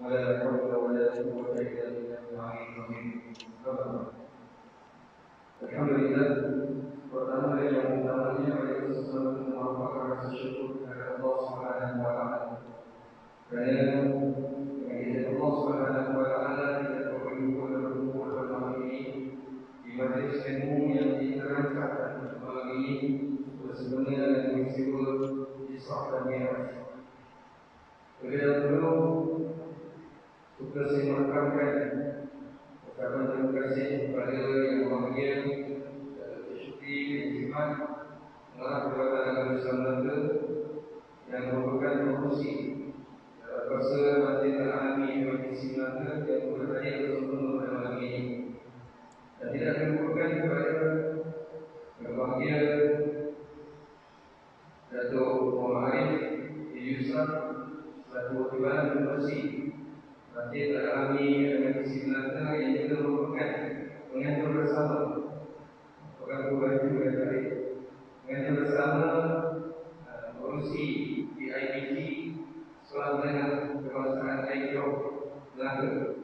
ولا حول ولا قوة إلا بالله العلي العظيم. Alhamdulillah, pertama yang utamanya adalah sesuatu merupakan rasa syukur kepada Allah Subhanahu wa taala. Kerana dengan Allah Subhanahu wa taala kita berkumpul pada malam ini di majlis ilmu yang dirancangkan malam ini bersempena dengan peristiwa Isra dan Mi'raj. Terlebih dahulu suka saya merekamkan ucapan terima kasih kepada yang berbahagia Syukri bin Jimat Mengarah Perbuatan Agama Islam Melaka yang merupakan promosi kuasa Masjid Al-Alami Provinsi Melaka yang berhadir bersama pada malam ini. Dan tidak merupakan kepada yang berbahagia Datuk Muhammad Arif Yusuf selaku Timbalan Promosi Masjid Al-Alami Provinsi Melaka yang juga merupakan pengantar bersama mengajar bersama urusi di IPG selama dengan kebangsaan IPO Melaka.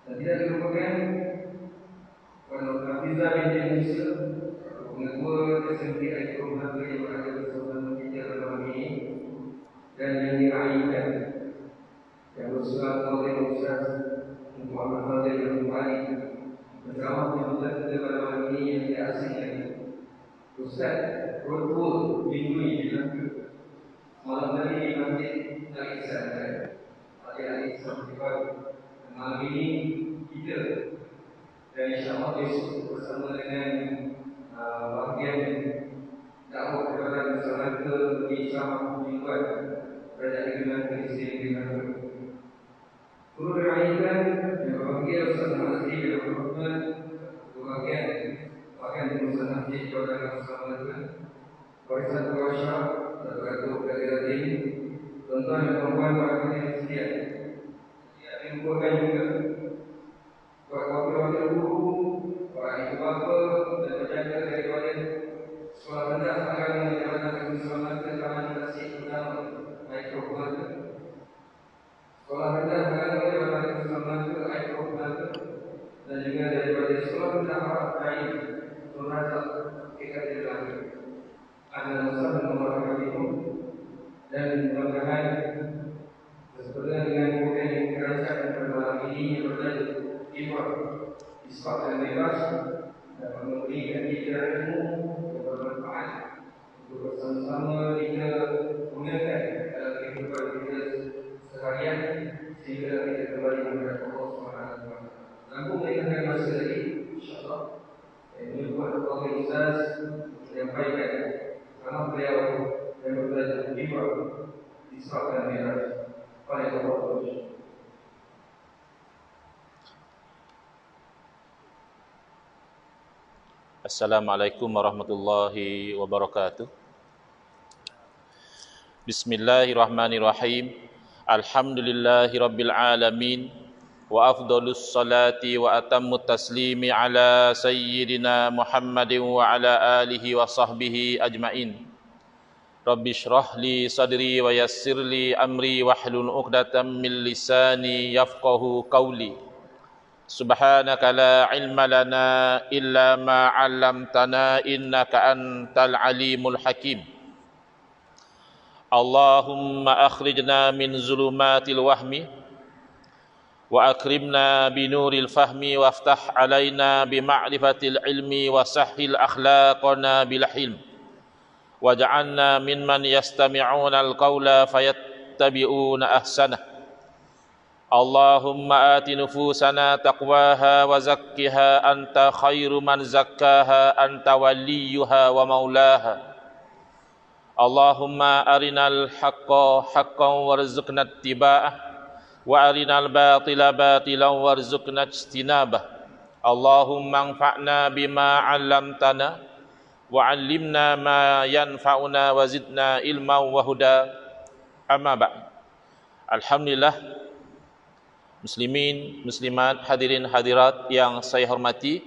Dan tidak dilupakan Puan Hafizah binti Musa, pengetua SMT IPO Melaka yang berada bersama kita dalam ini dan yang diraihkan yang bersama oleh Ustaz Muhammad Fadil Al-Bani bersama penyambutan kita pada malam ini yang tidak asing lagi Ustaz Rodwood Bingui di Melaka. Malam tadi di Masjid Al-Ihsan Al-Ihsan malam ini kita dan insyaAllah besok bersama dengan bahagian dakwah kepada Melaka di Sabah Mingguan Kerajaan Negeri di sini di Melaka. Perlu diraihkan yang berbahagia Ustaz Mahdi dan Rahmat berbahagian bahkan di Ustaz Mahdi kepada Ustaz Melaka Warisan Kuasa Datuk Datuk Kadiratin tuan-tuan dan puan-puan para hadirin sekalian. Dilupakan juga wakil-wakil guru, para ibu bapa dan penjaga daripada sekolah rendah agama Jabatan Negeri Islam Melaka Taman Tasik Utama Aikro Melaka. Sekolah rendah agama Jabatan Negeri Islam Melaka Aikro Melaka dan juga daripada sekolah rendah Arab Kain Nur Razak KKT Melaka. Anda Ustaz dan Muhammad dan mudah-mudahan sesuai dengan program yang dirancangkan pada malam ini yang bertajuk Isra dan Mi'raj dapat memberikan kita ilmu yang bermanfaat untuk bersama-sama kita gunakan dalam kehidupan kita seharian sehingga kita kembali menghadap Allah Subhanahu wa taala. Mampu meninggalkan masa lagi insya-Allah. Ini buat Allah Ustaz menyampaikan nama beliau yang bertajuk Isra dan Mi'raj. Pada Allah. Assalamualaikum warahmatullahi wabarakatuh. Bismillahirrahmanirrahim. Alhamdulillahi rabbil alamin. Wa afdalus salati wa atammut taslimi ala sayyidina Muhammadin wa ala alihi wa sahbihi ajma'in. Rabbi shrah li sadri wa yassir li amri wahlul 'uqdatam min lisani yafqahu qawli. Subhanaka la ilma lana illa ma 'allamtana innaka antal alimul hakim. Allahumma akhrijna min zulumatil wahmi wa akrimna binuril fahmi waftah alaina bima'rifatil ilmi wa sahhil akhlaqana bil hilm. Waj'alna mimman yastami'una al-qawla fayattabi'una ahsanah. Allahumma ati nufusana taqwaha wa zakkiha anta khairu man zakkaha anta waliyuha wa maulaha. Allahumma arinal haqqa haqqan warzuqna ittiba'ah wa arinal batila batilan warzuqna ijtinabah. Allahumma anfa'na bima 'allamtana wa'allimna ma yanfa'una wa zidna ilman wa huda. Amma ba'd. Alhamdulillah, muslimin, muslimat, hadirin hadirat yang saya hormati,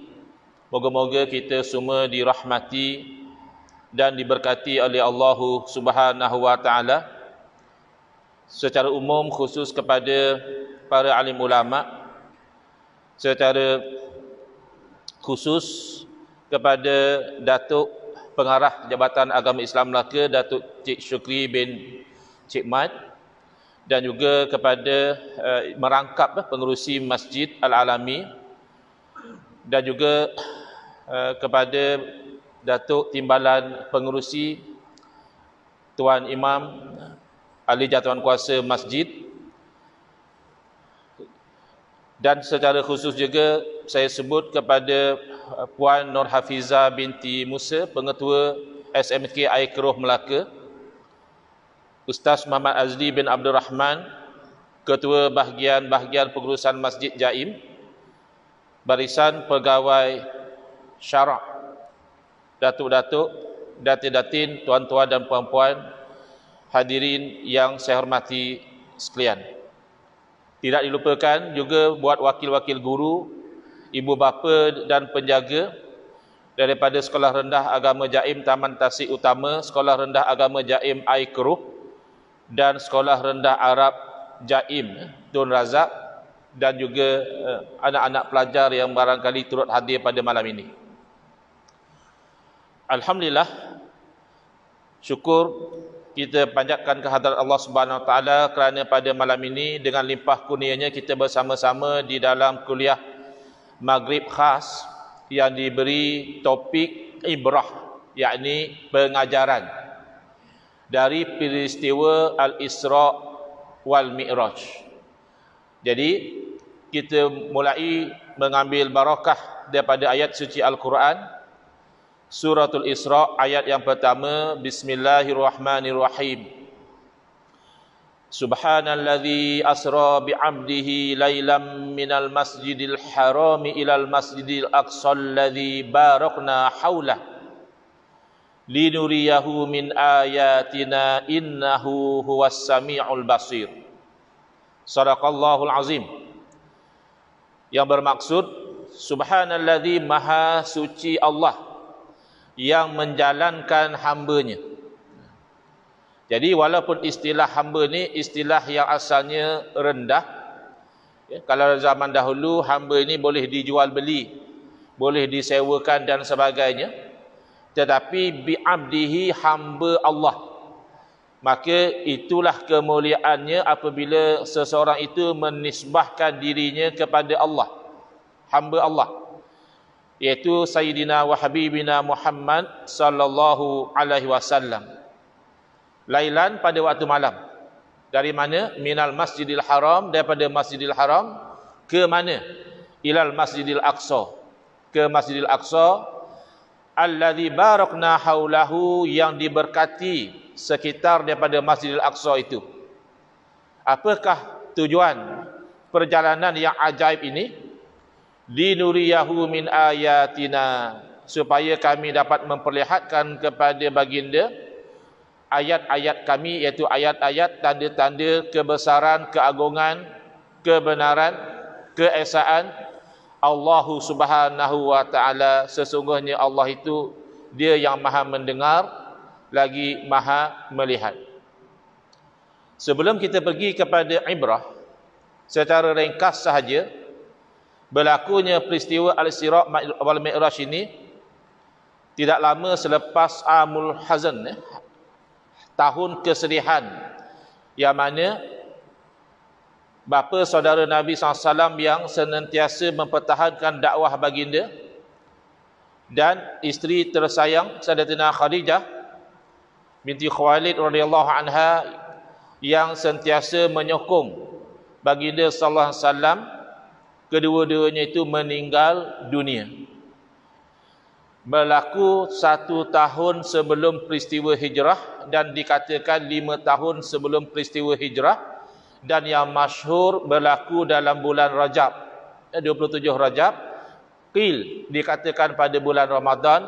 moga-moga kita semua dirahmati dan diberkati oleh Allah Subhanahu wa taala. secara umum khusus kepada para alim ulama, secara khusus kepada Datuk Pengarah Jabatan Agama Islam Melaka Datuk Cik Syukri bin Cik Mat, dan juga kepada merangkap pengerusi Masjid Al-Alami, dan juga kepada Datuk Timbalan Pengerusi Tuan Imam Ahli Jatuhan Kuasa Masjid, dan secara khusus juga saya sebut kepada Puan Nur Hafiza binti Musa, Pengetua SMK Air Keruh Melaka, Ustaz Muhammad Azli bin Abdul Rahman, Ketua Bahagian Pengurusan Masjid Jaim, Barisan Pegawai Syarak, Datuk-datuk, datin-datin, tuan-tuan dan puan-puan, hadirin yang saya hormati sekalian. Tidak dilupakan juga buat wakil-wakil guru, ibu bapa dan penjaga daripada Sekolah Rendah Agama Jaim Taman Tasik Utama, Sekolah Rendah Agama Jaim Air Keruh, dan Sekolah Rendah Arab Jaim Tun Razak, dan juga anak-anak pelajar yang barangkali turut hadir pada malam ini. Alhamdulillah, syukur kita panjatkan kehadrat Allah Subhanahu Wa Taala kerana pada malam ini dengan limpah kurnianya kita bersama-sama di dalam kuliah Maghrib khas yang diberi topik ibrah, yakni pengajaran dari peristiwa Al-Isra wal Mi'raj. Jadi kita mulai mengambil barakah daripada ayat suci Al-Quran, Suratul Isra ayat yang pertama. Bismillahirrahmanirrahim. Subhanalladzi asra bi'abdihi lailam minal masjidil harami ilal masjidil aqsal ladzi barakna haulah linuriyahu min ayatina innahu huwas sami'ul basir. Sadaqallahul azim. Yang bermaksud, subhanalladzi, maha suci Allah yang menjalankan hamba-Nya. Jadi walaupun istilah hamba ni istilah yang asalnya rendah, ya, kalau zaman dahulu hamba ini boleh dijual beli, boleh disewakan dan sebagainya, tetapi bi'abdihi, hamba Allah, maka itulah kemuliaannya apabila seseorang itu menisbahkan dirinya kepada Allah, hamba Allah, yaitu Sayyidina wa Habibina Muhammad sallallahu alaihi wasallam. Lailan, pada waktu malam. Dari mana? Minal Masjidil Haram, daripada Masjidil Haram ke mana? Ilal Masjidil Aqsa, ke Masjidil Aqsa, alladzi barakna haulahu, yang diberkati sekitar daripada Masjidil Aqsa itu. Apakah tujuan perjalanan yang ajaib ini? Linuriyahu min ayatina, supaya kami dapat memperlihatkan kepada baginda ayat-ayat kami, iaitu ayat-ayat tanda-tanda kebesaran, keagungan, kebenaran, keesaan Allah Subhanahu wa taala. Sesungguhnya Allah itu Dia yang maha mendengar lagi maha melihat. Sebelum kita pergi kepada ibrah, secara ringkas sahaja, berlakunya peristiwa Al-Isra wal Mi'raj ini tidak lama selepas Amul Hazan, tahun kesedihan, yang mana bapa saudara Nabi SAW yang senantiasa mempertahankan dakwah baginda dan isteri tersayang Sayyidatina Khadijah binti Khuwailid radhiyallahu anha yang sentiasa menyokong baginda sallallahu alaihi wasallam, kedua-duanya itu meninggal dunia. Berlaku 1 tahun sebelum peristiwa hijrah, dan dikatakan 5 tahun sebelum peristiwa hijrah, dan yang masyhur berlaku dalam bulan Rajab, 27 Rajab. Qil dikatakan pada bulan Ramadan,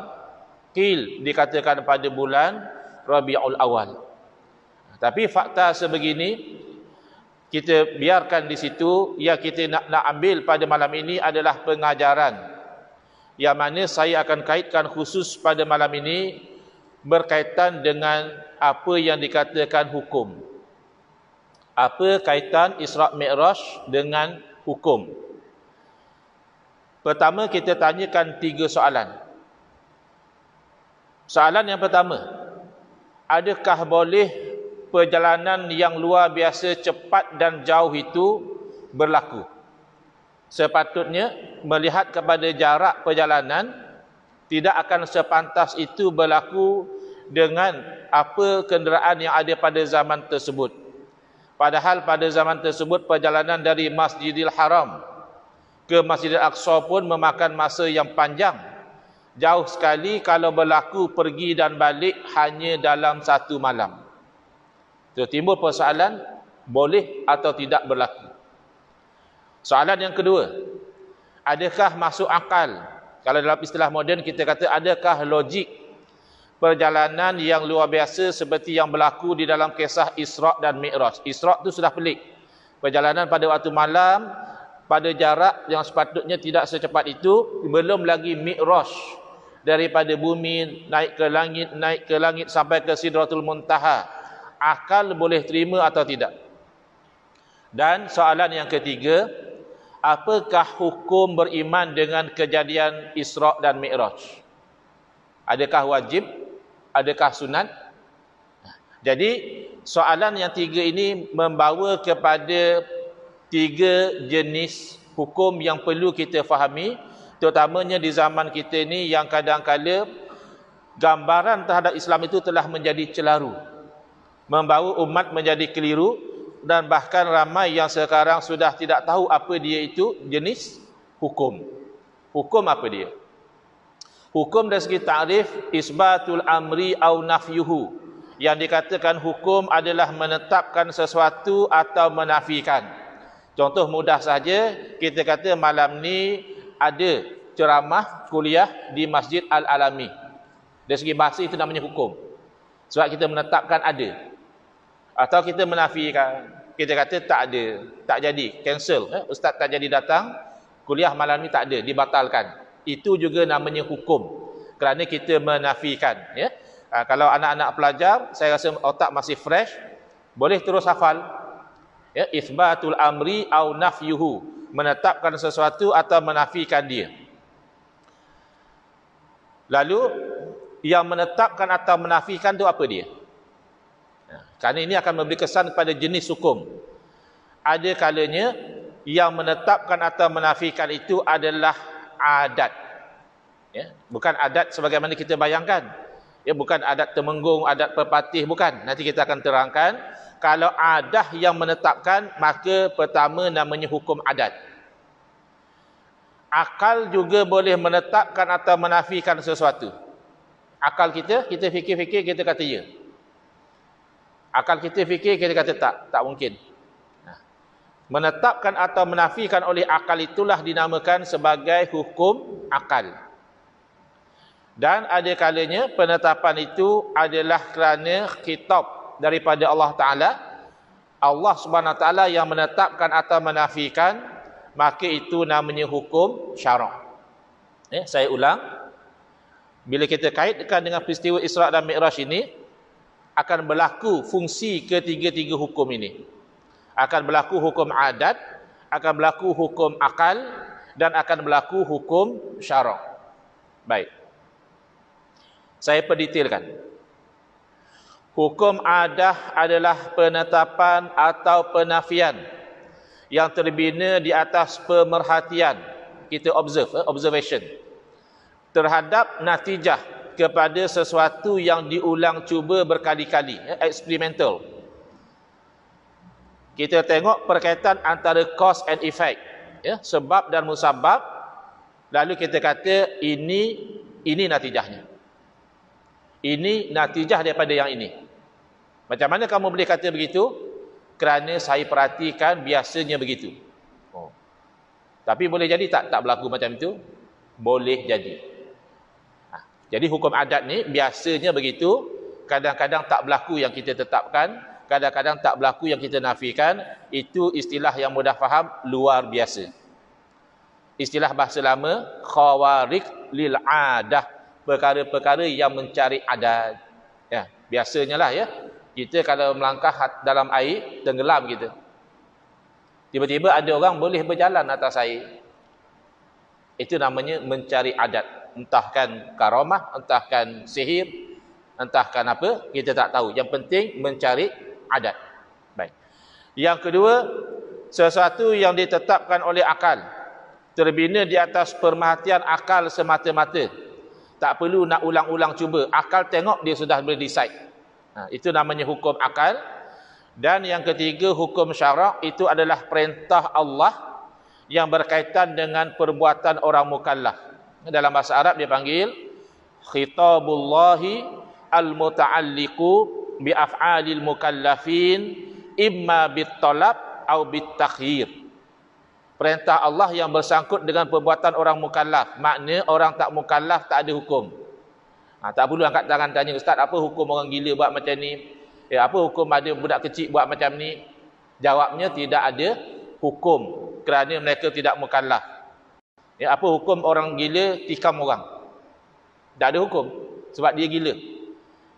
qil dikatakan pada bulan Rabiul Awal. Tapi fakta sebegini kita biarkan di situ. Yang kita nak ambil pada malam ini adalah pengajaran, yang mana saya akan kaitkan khusus pada malam ini berkaitan dengan apa yang dikatakan hukum. Apa kaitan Isra' Mi'raj dengan hukum? Pertama, kita tanyakan 3 soalan. Soalan yang pertama, adakah boleh perjalanan yang luar biasa cepat dan jauh itu berlaku? Sepatutnya melihat kepada jarak perjalanan, tidak akan sepantas itu berlaku dengan apa kenderaan yang ada pada zaman tersebut. Padahal pada zaman tersebut perjalanan dari Masjidil Haram ke Masjidil Aqsa pun memakan masa yang panjang. Jauh sekali kalau berlaku pergi dan balik hanya dalam 1 malam. Timbul persoalan, boleh atau tidak berlaku. Soalan yang kedua, adakah masuk akal? Kalau dalam istilah moden kita kata, adakah logik perjalanan yang luar biasa seperti yang berlaku di dalam kisah Isra' dan Mi'raj. Isra' itu sudah pelik. Perjalanan pada waktu malam, pada jarak yang sepatutnya tidak secepat itu, belum lagi Mi'raj. Daripada bumi, naik ke langit sampai ke Sidratul Muntaha. Akal boleh terima atau tidak? Dan soalan yang ketiga, apakah hukum beriman dengan kejadian Isra' dan Mi'raj? Adakah wajib? Adakah sunat? Jadi soalan yang 3 ini membawa kepada 3 jenis hukum yang perlu kita fahami, terutamanya di zaman kita ini yang kadang-kala gambaran terhadap Islam itu telah menjadi celaru, membawa umat menjadi keliru, dan bahkan ramai yang sekarang sudah tidak tahu apa dia itu jenis hukum. Hukum apa dia? Hukum dari segi ta'rif, isbatul amri au nafyuhu. Yang dikatakan hukum adalah menetapkan sesuatu atau menafikan. Contoh mudah saja, kita kata malam ni ada ceramah kuliah di Masjid Al-Alami. Dari segi bahasa itu namanya hukum. Sebab kita menetapkan ada. Atau kita menafikan. Kita kata tak ada, tak jadi, cancel. Ustaz tak jadi datang, kuliah malam ni tak ada, dibatalkan. Itu juga namanya hukum, kerana kita menafikan. Ya? Kalau anak-anak pelajar, saya rasa otak masih fresh, boleh terus hafal. Ya? Isbatul amri au nafyuhu, menetapkan sesuatu atau menafikan dia. Lalu yang menetapkan atau menafikan itu apa dia? Kerana ini akan memberi kesan kepada jenis hukum. Ada kalanya yang menetapkan atau menafikan itu adalah adat. Ya, bukan adat sebagaimana kita bayangkan. Ya, bukan adat temenggung, adat pepatih, bukan. Nanti kita akan terangkan. Kalau adat yang menetapkan, maka pertama namanya hukum adat. Akal juga boleh menetapkan atau menafikan sesuatu. Akal kita fikir-fikir, kita kata ya. Akal kita fikir, kita kata tak mungkin. Menetapkan atau menafikan oleh akal itulah dinamakan sebagai hukum akal. Dan ada kalanya penetapan itu adalah kerana kitab daripada Allah Ta'ala. Allah Subhanahu Wa Ta'ala yang menetapkan atau menafikan, maka itu namanya hukum syarak. Saya ulang. Bila kita kaitkan dengan peristiwa Isra' dan Mi'raj ini, akan berlaku fungsi ketiga-tiga hukum ini. Akan berlaku hukum adat, akan berlaku hukum akal, dan akan berlaku hukum syarak. Baik. Saya perdetailkan. Hukum adat adalah penetapan atau penafian yang terbina di atas pemerhatian. Kita observation. Terhadap natijah kepada sesuatu yang diulang cuba berkali-kali, experimental. Kita tengok perkaitan antara cause and effect, sebab dan musabab, lalu kita kata ini natijahnya. Ini natijah daripada yang ini. Macam mana kamu boleh kata begitu? Kerana saya perhatikan biasanya begitu. Tapi boleh jadi tak berlaku macam itu? Boleh jadi. Jadi hukum adat ni biasanya begitu, kadang-kadang tak berlaku yang kita tetapkan, kadang-kadang tak berlaku yang kita nafikan. Itu istilah yang mudah faham, luar biasa. Istilah bahasa lama, khawarik lil adah, perkara-perkara yang mencari adat. Ya, biasanya lah ya. Kita kalau melangkah dalam air, tenggelam kita. Tiba-tiba ada orang boleh berjalan atas air. Itu namanya mencari adat. Entahkan karamah, entahkan sihir, entahkan apa, kita tak tahu. Yang penting mencari adat. Baik. Yang kedua, sesuatu yang ditetapkan oleh akal, terbina di atas pemerhatian akal semata-mata. Tak perlu nak ulang-ulang cuba. Akal tengok dia sudah boleh decide. Itu namanya hukum akal. Dan yang ketiga, hukum syarak, itu adalah perintah Allah yang berkaitan dengan perbuatan orang mukallaf. Dalam bahasa Arab dia panggil khitabullahi al-muta'alliqu bi af'alil mukallafin imma bit-talab atau bit-takhyir. Perintah Allah yang bersangkut dengan perbuatan orang mukallaf. Makna orang tak mukallaf tak ada hukum. Tak perlu angkat tangan tanya, ustaz, apa hukum orang gila buat macam ni? Apa hukum ada budak kecil buat macam ni? Jawabnya tidak ada hukum kerana mereka tidak mukallaf. Apa hukum orang gila tikam orang? Tak ada hukum sebab dia gila.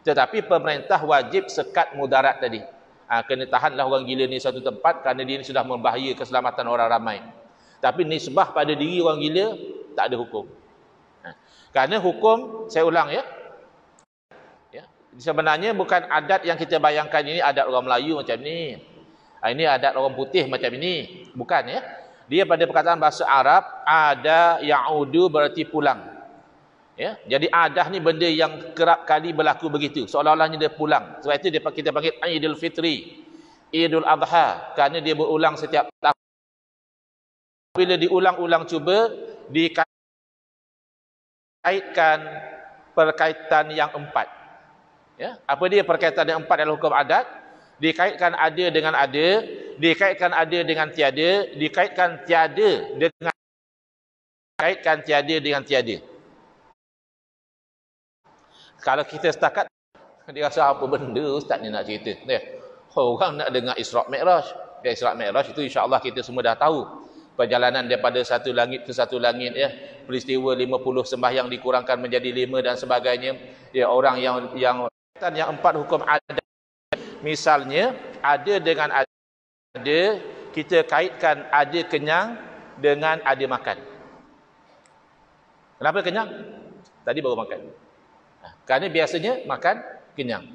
Tetapi pemerintah wajib sekat mudarat tadi. Kena tahanlah orang gila ni satu tempat kerana dia ni sudah membahaya keselamatan orang ramai. Tapi nisbah pada diri orang gila tak ada hukum. Kerana hukum, saya ulang ya, sebenarnya bukan adat yang kita bayangkan ini adat orang Melayu macam ni. Ini adat orang putih macam ini. Bukan ya. Dia pada perkataan bahasa Arab, ada ya'udu berarti pulang. Ya. Jadi adah ni benda yang kerap kali berlaku begitu. Seolah-olahnya dia pulang. Sebab itu kita panggil Idul Fitri, Idul Adha, kerana dia berulang setiap tahun. Bila diulang-ulang cuba, dikaitkan perkaitan yang empat. Ya. Apa dia perkaitan yang empat dalam hukum adat? Dikaitkan ada dengan ada, dikaitkan ada dengan tiada, dikaitkan tiada dengan tiada. Kalau kita setakat, dia rasa apa benda ustaz ni nak cerita. Orang nak dengar Isra' Mi'raj. Isra' Mi'raj itu insya-Allah kita semua dah tahu. Perjalanan daripada satu langit ke satu langit, ya. Peristiwa 50 sembahyang dikurangkan menjadi 5 dan sebagainya. Ya, orang yang empat hukum adat. Misalnya ada dengan ada, kita kaitkan ada kenyang dengan ada makan. Kenapa kenyang? Tadi baru makan. Kerana biasanya makan kenyang.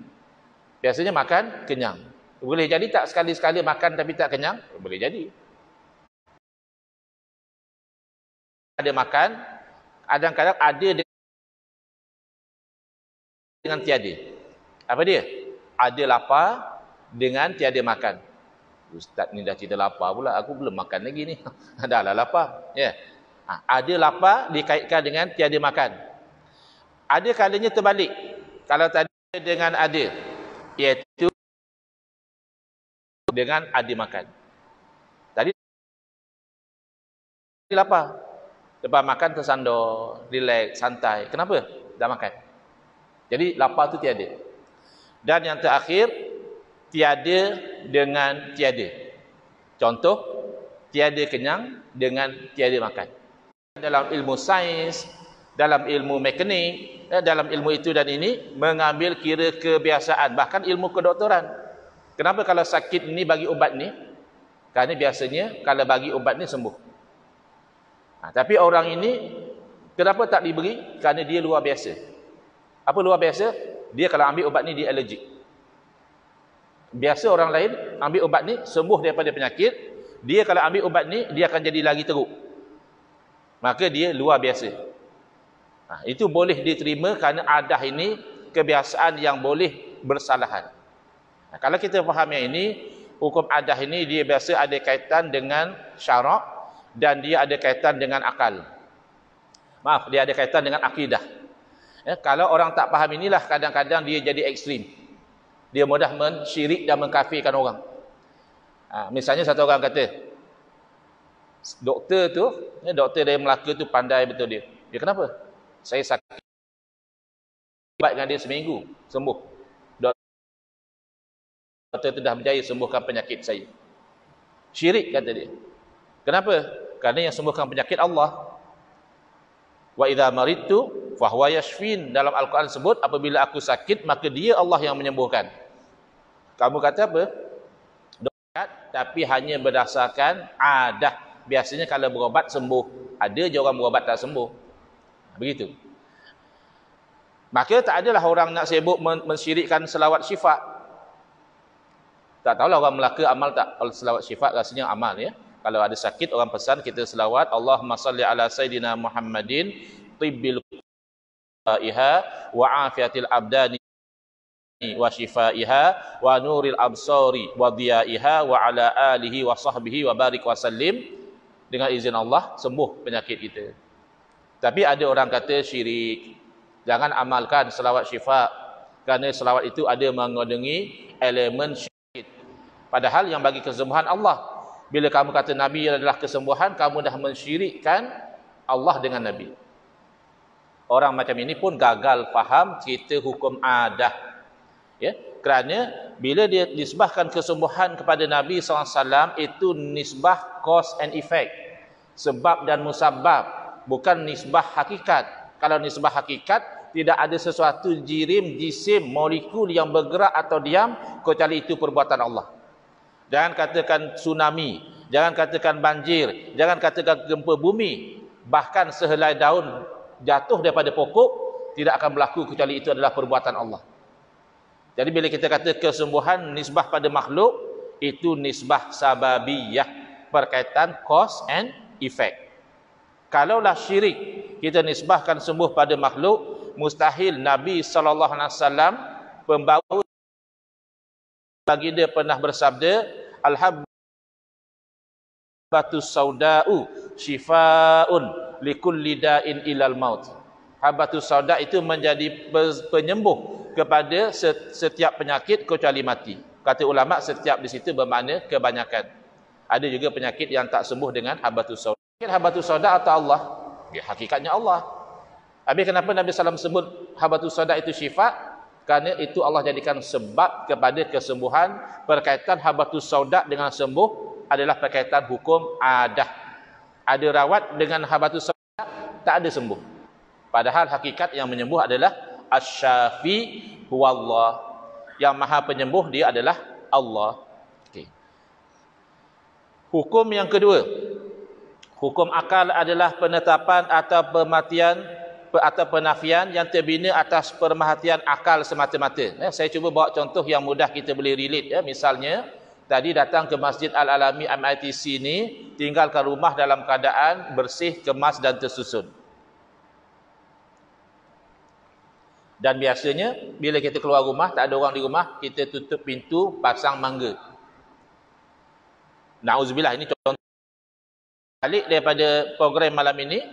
Biasanya makan kenyang. Boleh jadi tak sekali-sekala makan tapi tak kenyang? Boleh jadi. Ada makan, kadang-kadang ada dengan tiada. Apa dia? Ada lapar dengan tiada makan. Ustaz ni dah cerita lapar pula, aku belum makan lagi ni. Dah lah lapar. Ya. Ada lapar dikaitkan dengan tiada makan. Ada kalanya terbalik. Kalau tadi dengan ada, iaitu dengan ada makan. Tadi lapar. Lepas makan tersandar, relax, santai. Kenapa? Dah makan. Jadi lapar tu tiada. Dan yang terakhir, tiada dengan tiada. Contoh, tiada kenyang dengan tiada makan. Dalam ilmu sains, dalam ilmu mekanik, dalam ilmu itu dan ini, mengambil kira kebiasaan. Bahkan ilmu kedoktoran. Kenapa kalau sakit ni bagi ubat ni? Kerana biasanya kalau bagi ubat ni sembuh. Tapi orang ini, kenapa tak diberi? Kerana dia luar biasa. Apa luar biasa? Dia kalau ambil ubat ni dia allergic. Biasa orang lain ambil ubat ni sembuh daripada penyakit, dia kalau ambil ubat ni dia akan jadi lagi teruk. Maka dia luar biasa. Itu boleh diterima kerana adah ini kebiasaan yang boleh bersalahan. Kalau kita faham yang ini, hukum adah ini dia biasa ada kaitan dengan syarak dan dia ada kaitan dengan akal. Maaf, dia ada kaitan dengan akidah. Kalau orang tak faham inilah kadang-kadang dia jadi ekstrim. Dia mudah mensyirik dan mengkafirkan orang. Misalnya satu orang kata, doktor tu, doktor dari Melaka tu pandai betul dia. Dia kenapa? Saya sakit. Ubat dengan dia seminggu, sembuh. Doktor tu dah berjaya sembuhkan penyakit saya. Syirik kata dia. Kenapa? Kerana yang sembuhkan penyakit Allah. Wa idza maridtu fahuwa yashfin. Dalam Al-Quran sebut apabila aku sakit maka dia Allah yang menyembuhkan. Kamu kata apa? Dokter, tapi hanya berdasarkan adah. Biasanya kalau berobat sembuh. Ada je orang berobat tak sembuh. Begitu. Maka tak adalah orang nak sibuk mensyirikkan selawat syifa. Tak tahulah orang Melaka amal tak. Kalau selawat syifa rasanya amal ya. Kalau ada sakit orang pesan kita selawat Allahumma salli ala sayyidina Muhammadin tibbil qaiha wa afiatil abdani wa shifaiha wa nuril absari wa dhiyaiha wa ala alihi wa sahbihi wa barik wa sallim. Dengan izin Allah sembuh penyakit kita. Tapi ada orang kata syirik. Jangan amalkan selawat syifa kerana selawat itu ada mengandungi elemen syirik. Padahal yang bagi kesembuhan Allah. Bila kamu kata Nabi adalah kesembuhan, kamu dah mensyirikkan Allah dengan Nabi. Orang macam ini pun gagal faham cerita hukum adah. Ya, kerana bila dia nisbahkan kesembuhan kepada Nabi SAW, itu nisbah cause and effect. Sebab dan musabab, bukan nisbah hakikat. Kalau nisbah hakikat, tidak ada sesuatu jirim, jisim, molekul yang bergerak atau diam, kecuali itu perbuatan Allah. Jangan katakan tsunami, jangan katakan banjir, jangan katakan gempa bumi. Bahkan sehelai daun jatuh daripada pokok, tidak akan berlaku kecuali itu adalah perbuatan Allah. Jadi bila kita kata kesembuhan nisbah pada makhluk, itu nisbah sababiyah, berkaitan cause and effect. Kalaulah syirik kita nisbahkan sembuh pada makhluk, mustahil Nabi SAW pembawa baginda pernah bersabda, al-habbatus sauda'u shifaun likulli da'in ilal maut. Habbatus sauda itu menjadi penyembuh kepada setiap penyakit kecuali mati. Kata ulama setiap di situ bermakna kebanyakan. Ada juga penyakit yang tak sembuh dengan habbatus sauda. Habbatus sauda atau Allah? Ya, hakikatnya Allah. Habis kenapa Nabi SAW sebut habbatus sauda itu syifa? Kerana itu Allah jadikan sebab kepada kesembuhan. Berkaitan habbatus sauda dengan sembuh adalah berkaitan hukum adah. Ada rawat dengan habbatus sauda, tak ada sembuh. Padahal hakikat yang menyembuh adalah asy-syafi huwallah. Yang maha penyembuh dia adalah Allah. Okay. Hukum yang kedua, hukum akal adalah penetapan atau pematian atau penafian yang terbina atas pemerhatian akal semata-mata. Saya cuba bawa contoh yang mudah kita boleh relate. Misalnya, tadi datang ke Masjid Al-Alami MITC ni, tinggalkan rumah dalam keadaan bersih, kemas dan tersusun. Dan biasanya, bila kita keluar rumah, tak ada orang di rumah, kita tutup pintu, pasang mangga. Na'udzubillah, ini contoh. Balik daripada program malam ini,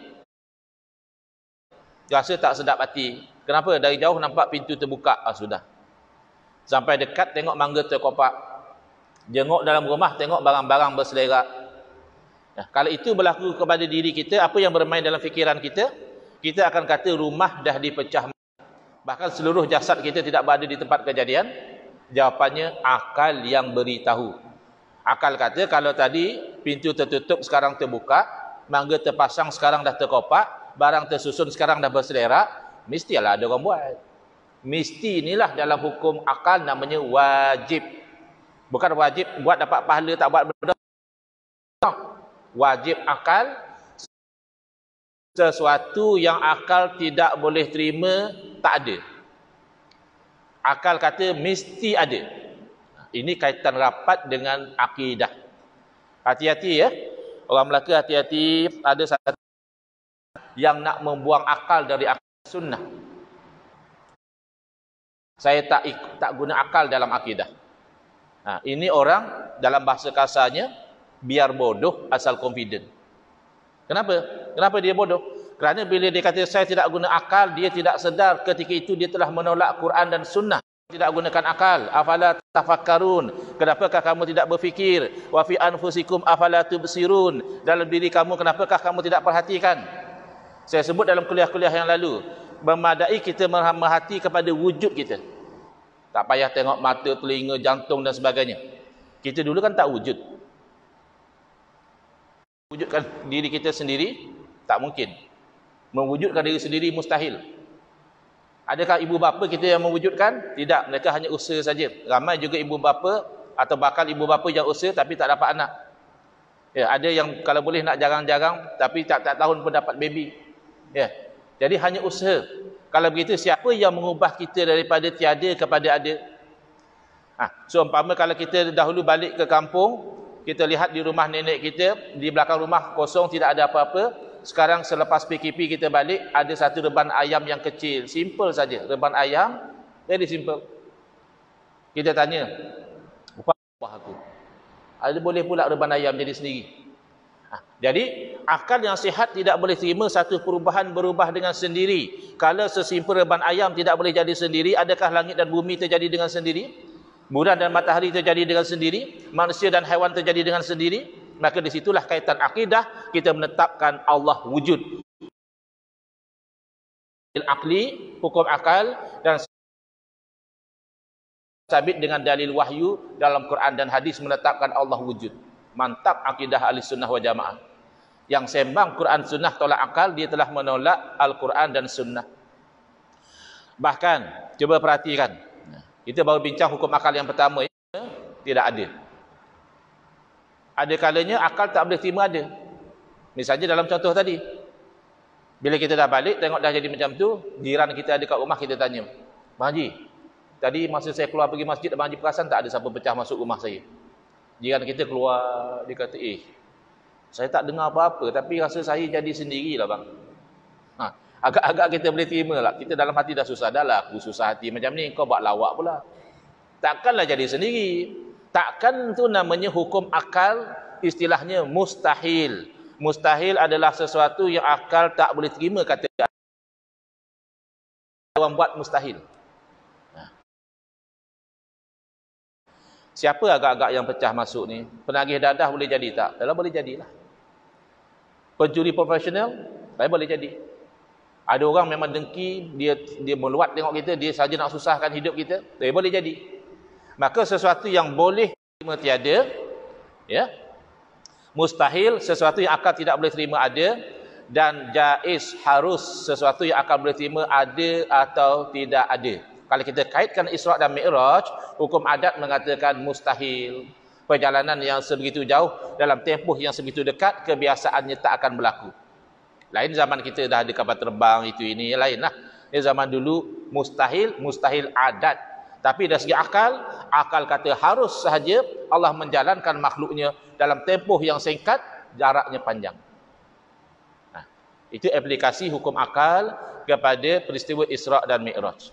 rasa tak sedap hati. Kenapa? Dari jauh nampak pintu terbuka. Sudah. Sampai dekat tengok mangga terkopak. Jenguk dalam rumah tengok barang-barang berselerak. Nah, kalau itu berlaku kepada diri kita, apa yang bermain dalam fikiran kita? Kita akan kata rumah dah dipecah. Bahkan seluruh jasad kita tidak berada di tempat kejadian. Jawapannya akal yang beritahu. Akal kata kalau tadi pintu tertutup sekarang terbuka, mangga terpasang sekarang dah terkopak, barang tersusun sekarang dah berselerak, mestilah ada orang buat. Mesti inilah dalam hukum akal namanya wajib. Bukan wajib buat dapat pahala, tak buat benda. Wajib akal, sesuatu yang akal tidak boleh terima, tak ada. Akal kata mesti ada. Ini kaitan rapat dengan akidah. Hati-hati ya. Orang Melaka hati-hati, ada satu yang nak membuang akal dari akal sunnah. Saya tak guna akal dalam akidah. Nah, ini orang dalam bahasa kasarnya biar bodoh asal confident. Kenapa? Kenapa dia bodoh? Kerana bila dia kata saya tidak guna akal, dia tidak sedar ketika itu dia telah menolak Quran dan sunnah. Tidak gunakan akal. Afala tafakkarun. Kenapakah kamu tidak berfikir? Wa fi anfusikum afala tubsirun. Dalam diri kamu kenapakah kamu tidak perhatikan? Saya sebut dalam kuliah-kuliah yang lalu, memadai kita merhati kepada wujud kita. Tak payah tengok mata, telinga, jantung dan sebagainya. Kita dulu kan tak wujud. Wujudkan diri kita sendiri tak mungkin. Mewujudkan diri sendiri mustahil. Adakah ibu bapa kita yang mewujudkan? Tidak, mereka hanya usaha saja. Ramai juga ibu bapa atau bakal ibu bapa yang usaha tapi tak dapat anak. Ya, ada yang kalau boleh nak jarang-jarang tapi tak tahun pun dapat baby. Ya. Jadi hanya usaha. Kalau begitu siapa yang mengubah kita daripada tiada kepada ada? So umpama kalau kita dahulu balik ke kampung, kita lihat di rumah nenek kita, di belakang rumah kosong tidak ada apa-apa. Sekarang selepas PKP kita balik, ada satu reban ayam yang kecil. Simple saja. Reban ayam, very simple. Kita tanya, upah aku. Ada boleh pula reban ayam jadi sendiri. Jadi, akal yang sihat tidak boleh terima satu perubahan berubah dengan sendiri. Kalau sesimpel reban ayam tidak boleh jadi sendiri, adakah langit dan bumi terjadi dengan sendiri? Bulan dan matahari terjadi dengan sendiri? Manusia dan haiwan terjadi dengan sendiri? Maka disitulah kaitan akidah, kita menetapkan Allah wujud. Akli, hukum akal, dan sabit dengan dalil wahyu dalam Quran dan hadis menetapkan Allah wujud. Mantap akidah ahli sunnah wal jamaah. Yang sembang Quran sunnah tolak akal, dia telah menolak Al-Quran dan sunnah. Bahkan, cuba perhatikan. Kita baru bincang hukum akal yang pertama. Tidak ada. Ada kalanya akal tak boleh terima ada. Misalnya dalam contoh tadi. Bila kita dah balik, tengok dah jadi macam tu, jiran kita ada kat rumah, kita tanya, Abang Haji, tadi masa saya keluar pergi masjid, Abang Haji perasan tak ada siapa pecah masuk rumah saya? Jiran kita keluar, dia kata, saya tak dengar apa-apa, tapi rasa saya jadi sendirilah bang. Agak-agak kita boleh terima lah. Kita dalam hati dah susah, dah lah aku susah hati macam ni, kau buat lawak pula. Takkanlah jadi sendiri. Takkan tu namanya hukum akal, istilahnya mustahil. Mustahil adalah sesuatu yang akal tak boleh terima kata orang buat mustahil. Siapa agak-agak yang pecah masuk ni? Penagih dadah boleh jadi tak? Dalam boleh jadilah. Pencuri profesional, saya boleh jadi. Ada orang memang dengki, dia meluat tengok kita, dia saja nak susahkan hidup kita, dia boleh jadi. Maka sesuatu yang boleh terima tiada, ya, mustahil, sesuatu yang akal tidak boleh terima ada, dan jaiz, harus, sesuatu yang akal boleh terima ada atau tidak ada. Kalau kita kaitkan Isra' dan Mi'raj, hukum adat mengatakan mustahil. Perjalanan yang sebegitu jauh dalam tempoh yang sebegitu dekat, kebiasaannya tak akan berlaku. Lain zaman kita dah ada kapal terbang, itu ini, lain lah. Zaman dulu mustahil, mustahil adat. Tapi dari segi akal, akal kata harus sahaja Allah menjalankan makhluknya dalam tempoh yang singkat, jaraknya panjang. Itu aplikasi hukum akal kepada peristiwa Isra' dan Mi'raj.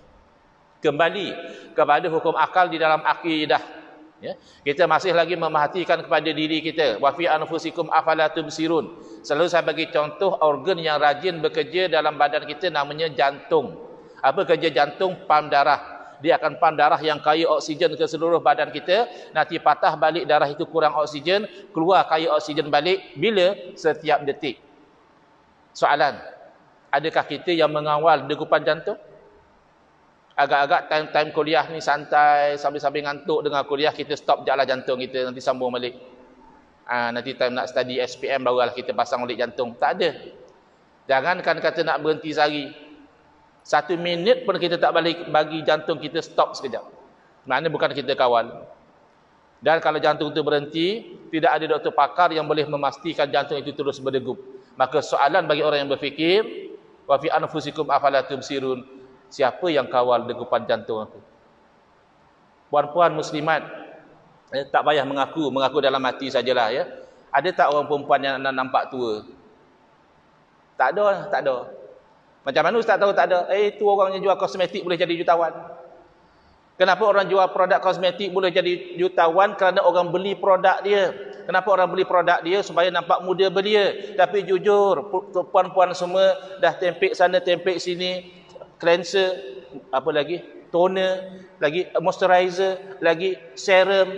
Kembali kepada hukum akal di dalam akidah. Ya, kita masih lagi memerhatikan kepada diri kita. Wa fi anfusikum afala tubsirun. Selalu saya bagi contoh organ yang rajin bekerja dalam badan kita namanya jantung. Apa kerja jantung? Pam darah. Dia akan pam darah yang kaya oksigen ke seluruh badan kita. Nanti patah balik darah itu kurang oksigen, keluar kaya oksigen balik. Bila? Setiap detik. Soalan, adakah kita yang mengawal degupan jantung? Agak-agak time kuliah ni santai, sambil-sambil ngantuk dengan kuliah, kita stop jalan jantung kita, nanti sambung balik. Nanti time nak study SPM barulah kita pasang balik jantung. Tak ada. Jangankan kata nak berhenti sehari. 1 minit pun kita tak balik bagi jantung kita stop sekejap. Maknanya bukan kita kawal. Dan kalau jantung itu berhenti, tidak ada doktor pakar yang boleh memastikan jantung itu terus berdegup. Maka soalan bagi orang yang berfikir, wa fi anfusikum afala tubsirun, siapa yang kawal degupan jantung aku? Puan-puan muslimat, tak payah mengaku dalam hati sajalah ya. Ada tak orang perempuan yang nampak tua? Tak ada. Macam mana ustaz tahu tak ada? Itu orang yang jual kosmetik boleh jadi jutawan. Kenapa orang jual produk kosmetik boleh jadi jutawan? Kerana orang beli produk dia. Kenapa orang beli produk dia? Supaya nampak muda belia. Tapi jujur, puan-puan semua dah tempek sana, tempek sini, cleanser, apa lagi? Toner, lagi moisturizer, lagi serum.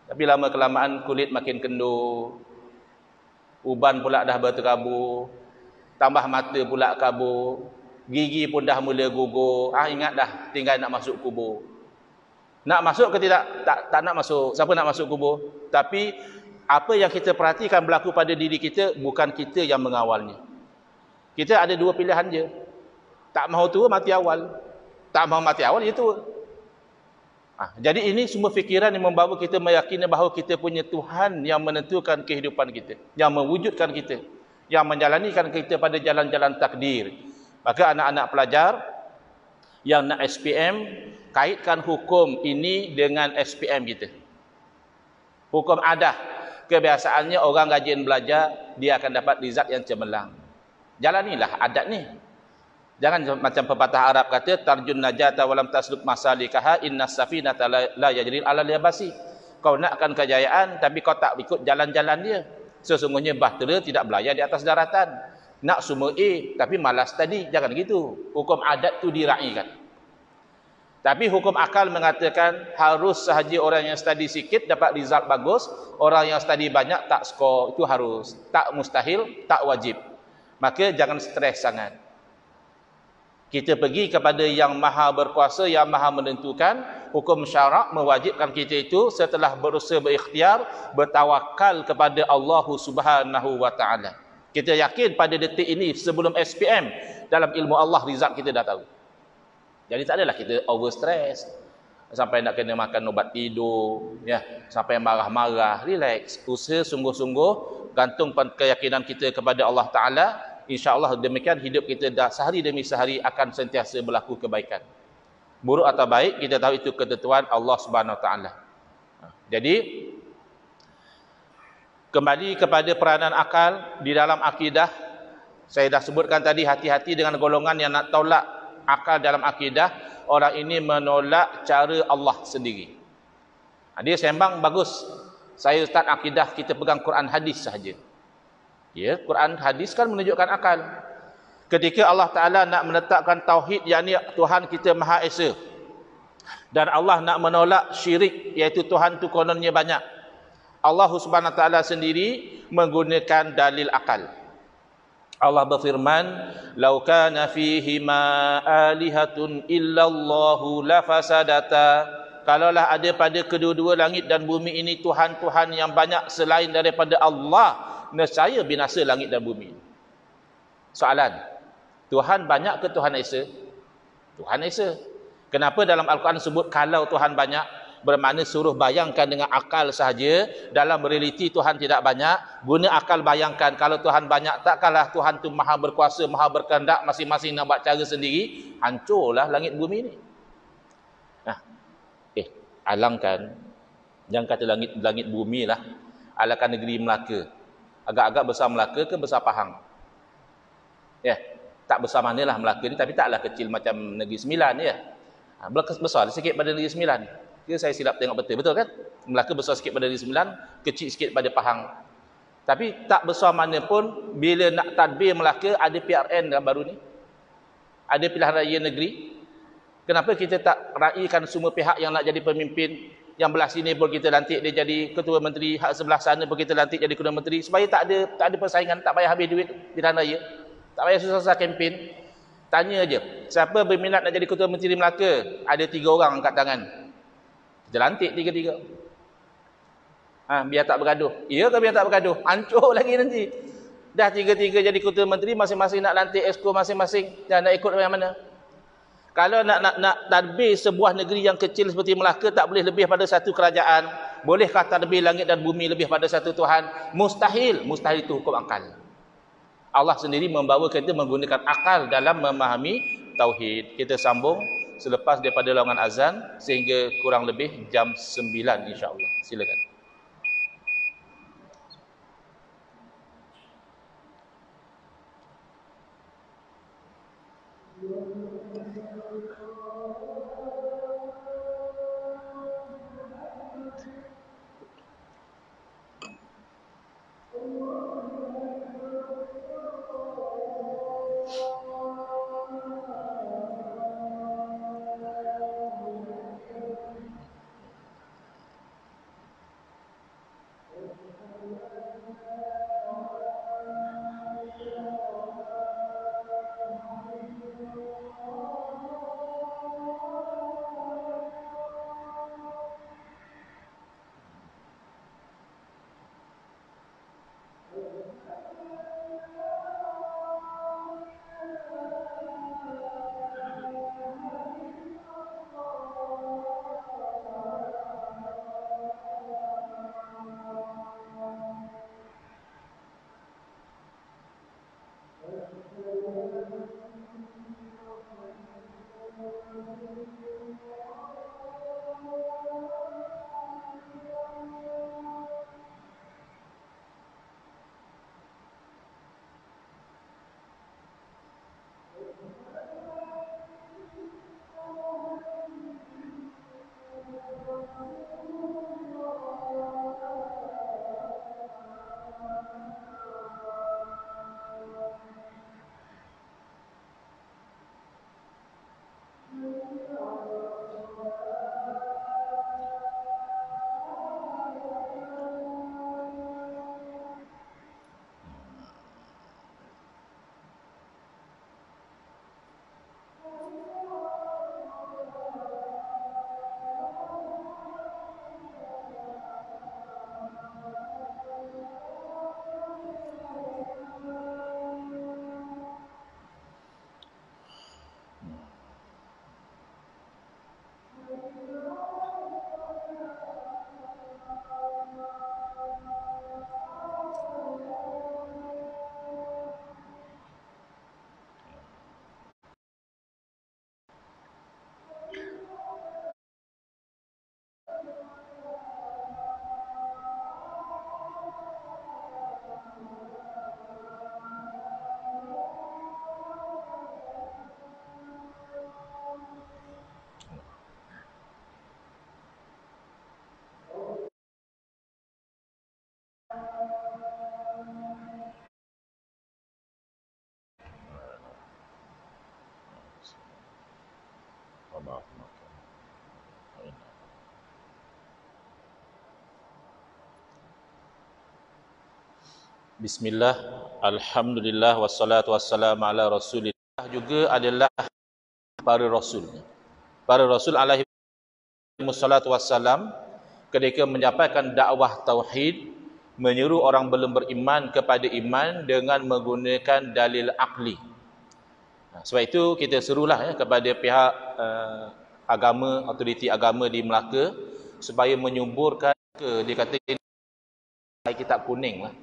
Tapi lama kelamaan kulit makin kendur. Uban pula dah berterabur. Tambah mata pula kabur. Gigi pun dah mula gugur. Ingat dah tinggal nak masuk kubur. Nak masuk ke tidak? Tak nak masuk. Siapa nak masuk kubur? Tapi apa yang kita perhatikan berlaku pada diri kita, bukan kita yang mengawalnya. Kita ada 2 pilihan je. Tak mahu tua, mati awal. Tak mahu mati awal, dia tua. Jadi ini semua fikiran yang membawa kita meyakini bahawa kita punya Tuhan yang menentukan kehidupan kita, yang mewujudkan kita, yang menjalanikan kita pada jalan-jalan takdir. Maka anak-anak pelajar yang nak SPM, kaitkan hukum ini dengan SPM kita. Hukum adah. Kebiasaannya orang rajin belajar, dia akan dapat result yang cemerlang. Jalanilah adat ni. Jangan macam pepatah Arab kata, tarjun najata walam tasluk masalikaha innas safinata la yajril ala yabasi. Kau nakkan kejayaan tapi kau tak ikut jalan-jalan dia. Sesungguhnya bahtera tidak berlayar di atas daratan. Nak semua A tapi malas tadi. Jangan gitu. Hukum adat tu diraikan. Tapi hukum akal mengatakan harus sahaja orang yang study sikit dapat result bagus, orang yang study banyak tak skor, itu harus. Tak mustahil, tak wajib. Maka jangan stres sangat. Kita pergi kepada yang maha berkuasa, yang maha menentukan. Hukum syarak mewajibkan kita itu setelah berusaha berikhtiar, bertawakal kepada Allah Subhanahu wa ta'ala. Kita yakin pada detik ini sebelum SPM, dalam ilmu Allah result kita dah tahu. Jadi tak adalah kita overstress sampai nak kena makan ubat tidur, ya, sampai marah-marah. Relax, usaha sungguh-sungguh, gantung keyakinan kita kepada Allah Ta'ala. InsyaAllah demikian hidup kita dah sehari demi sehari akan sentiasa berlaku kebaikan. Buruk atau baik, kita tahu itu ketentuan Allah Subhanahu Wa Ta'ala. Jadi, kembali kepada peranan akal di dalam akidah. Saya dah sebutkan tadi, hati-hati dengan golongan yang nak tolak akal dalam akidah. Orang ini menolak cara Allah sendiri. Dia sembang bagus. Saya Ustaz, akidah kita pegang Quran hadis sahaja. Ya, Quran hadis kan menunjukkan akal. Ketika Allah Ta'ala nak menetapkan tauhid, yakni Tuhan kita Maha Esa, dan Allah nak menolak syirik, iaitu Tuhan tu kononnya banyak, Allah Subhanahu Wa Ta'ala sendiri menggunakan dalil akal. Allah berfirman, "Lau kana fihima alihatun illallahu lafasadata." Kalaulah ada pada kedua-dua langit dan bumi ini Tuhan-Tuhan yang banyak selain daripada Allah, nescaya binasa langit dan bumi. Soalan, Tuhan banyak ke Tuhan Esa? Tuhan Esa. Kenapa dalam Al-Quran sebut kalau Tuhan banyak? Bermakna suruh bayangkan dengan akal sahaja. Dalam realiti Tuhan tidak banyak. Guna akal bayangkan kalau Tuhan banyak, takkanlah Tuhan tu maha berkuasa, maha berkehendak, masing-masing nak buat cara sendiri. Hancurlah langit bumi ni. Alangkan, jangan kata langit bumi lah, alangkan negeri Melaka. Agak-agak besar Melaka ke besar Pahang? Ya, tak besar manalah Melaka ni, tapi taklah kecil macam Negeri Sembilan, ya. Besar sikit pada Negeri Sembilan. Ke saya silap tengok betul kan? Melaka besar sikit pada Negeri Sembilan, kecil sikit pada Pahang. Tapi tak besar mana pun, bila nak tadbir Melaka, ada PRN dalam baru ni. Ada pilihan raya negeri. Kenapa kita tak raikan semua pihak yang nak jadi pemimpin? Yang belah sini pun kita lantik dia jadi ketua menteri, hak sebelah sana pun kita lantik jadi ketua menteri, supaya tak ada persaingan, tak payah habis duit pilihan raya, tak payah susah-susah kempen. Tanya aje, siapa berminat nak jadi ketua menteri Melaka? Ada 3 orang angkat tangan. Kita lantik 3-3. Biar tak bergaduh. Ya ke biar tak bergaduh? Hancur lagi nanti. Dah 3-3 jadi ketua menteri, masing-masing nak lantik exco masing-masing, dan nak ikut yang mana? Kalau nak tadbir sebuah negeri yang kecil seperti Melaka, tak boleh lebih pada satu kerajaan. Bolehkah tadbir langit dan bumi lebih pada satu Tuhan? Mustahil. Mustahil itu hukum akal. Allah sendiri membawa kita menggunakan akal dalam memahami tauhid. Kita sambung selepas daripada laungan azan sehingga kurang lebih jam 9 insya-Allah. Silakan. Bismillah, alhamdulillah, wassalatu wassalamu ala rasulillah juga adalah para rasul. Para rasul alaihi wassalatu wassalam ketika menyampaikan dakwah tauhid, menyuruh orang belum beriman kepada iman dengan menggunakan dalil akli. Sebab itu kita serulah kepada pihak agama, autoriti agama di Melaka supaya menyuburkan dia kata ini kitab kuning lah.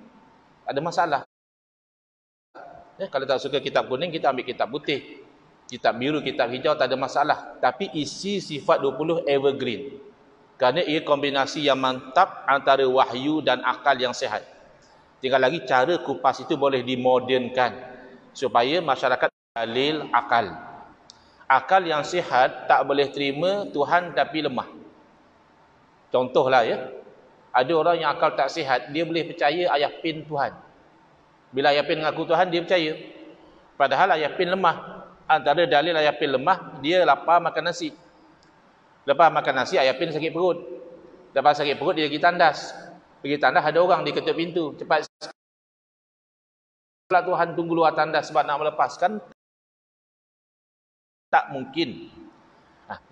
Ada masalah. Kalau tak suka kitab kuning, kita ambil kitab putih. Kitab biru, kitab hijau, tak ada masalah. Tapi isi sifat 20 evergreen. Kerana ia kombinasi yang mantap antara wahyu dan akal yang sihat. Tinggal lagi cara kupas itu boleh dimodernkan. Supaya masyarakat dalil akal. Akal yang sihat tak boleh terima Tuhan tapi lemah. Contohlah ada orang yang akal tak sihat, dia boleh percaya ayah pin Tuhan. Bila ayah pin mengaku Tuhan, dia percaya. Padahal ayah pin lemah. Antara dalil ayah pin lemah, dia lapar makan nasi. Lepas makan nasi, ayah pin sakit perut. Lepas sakit perut, dia pergi tandas. Pergi tandas, ada orang di ketuk pintu. Cepat. Kalau Tuhan tunggu luar tandas sebab nak melepaskan, tak mungkin.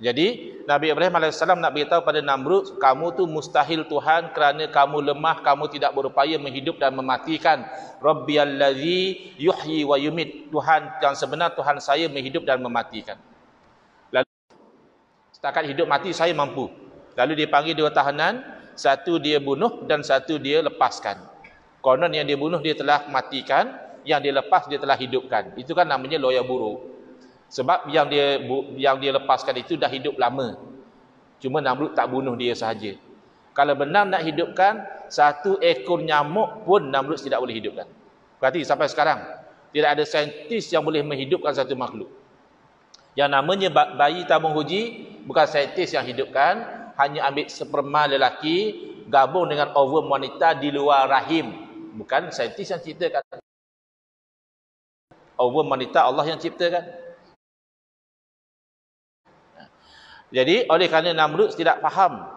Jadi Nabi Ibrahim AS nak beritahu pada Namrud, kamu tu mustahil Tuhan kerana kamu lemah, kamu tidak berupaya menghidup dan mematikan. Rabbiyallazi yuhyi wa yumit. Tuhan yang sebenar, Tuhan saya menghidup dan mematikan. Lalu setakat hidup mati saya mampu. Lalu dia panggil dua tahanan, satu dia bunuh dan satu dia lepaskan. Konon yang dia bunuh dia telah matikan, yang dia lepas dia telah hidupkan. Itu kan namanya lawyer buruk. Sebab yang dia lepaskan itu dah hidup lama. Cuma Namrud tak bunuh dia sahaja. Kalau benar nak hidupkan, satu ekor nyamuk pun Namrud tidak boleh hidupkan. Berarti sampai sekarang tidak ada saintis yang boleh menghidupkan satu makhluk. Yang namanya bayi tabung uji bukan saintis yang hidupkan, hanya ambil sperma lelaki gabung dengan ovum wanita di luar rahim. Bukan saintis yang ciptakan. Ovum wanita Allah yang ciptakan. Jadi oleh kerana Namrud tidak faham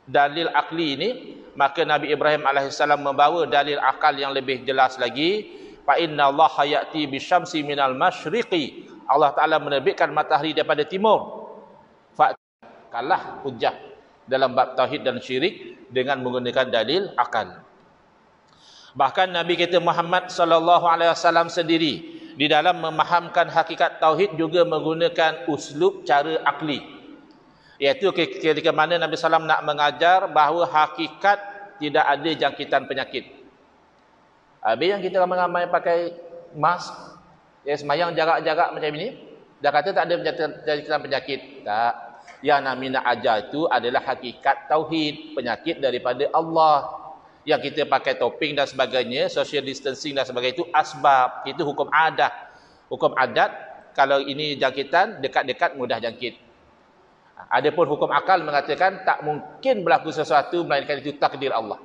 dalil akli ini, maka Nabi Ibrahim AS membawa dalil akal yang lebih jelas lagi. Fa inna Allah ya'ti bisyamsi minal masyriqi. Allah Taala menerbitkan matahari daripada timur. Fa kalah hujah dalam bab tauhid dan syirik dengan menggunakan dalil akal. Bahkan Nabi kita Muhammad SAW sendiri di dalam memahamkan hakikat tauhid juga menggunakan uslub cara akli. Iaitu ketika mana Nabi SAW nak mengajar bahawa hakikat tidak ada jangkitan penyakit. Habis yang kita ramai-ramai pakai mask, semayang jarak-jarak macam ini, dah kata tak ada jangkitan penyakit. Tak. Yang Nabi nak ajar itu adalah hakikat tauhid, penyakit daripada Allah. Yang kita pakai toping dan sebagainya, social distancing dan sebagainya, itu asbab, itu hukum adat. Hukum adat, kalau ini jangkitan, dekat-dekat mudah jangkit. Adapun hukum akal mengatakan tak mungkin berlaku sesuatu melainkan itu takdir Allah.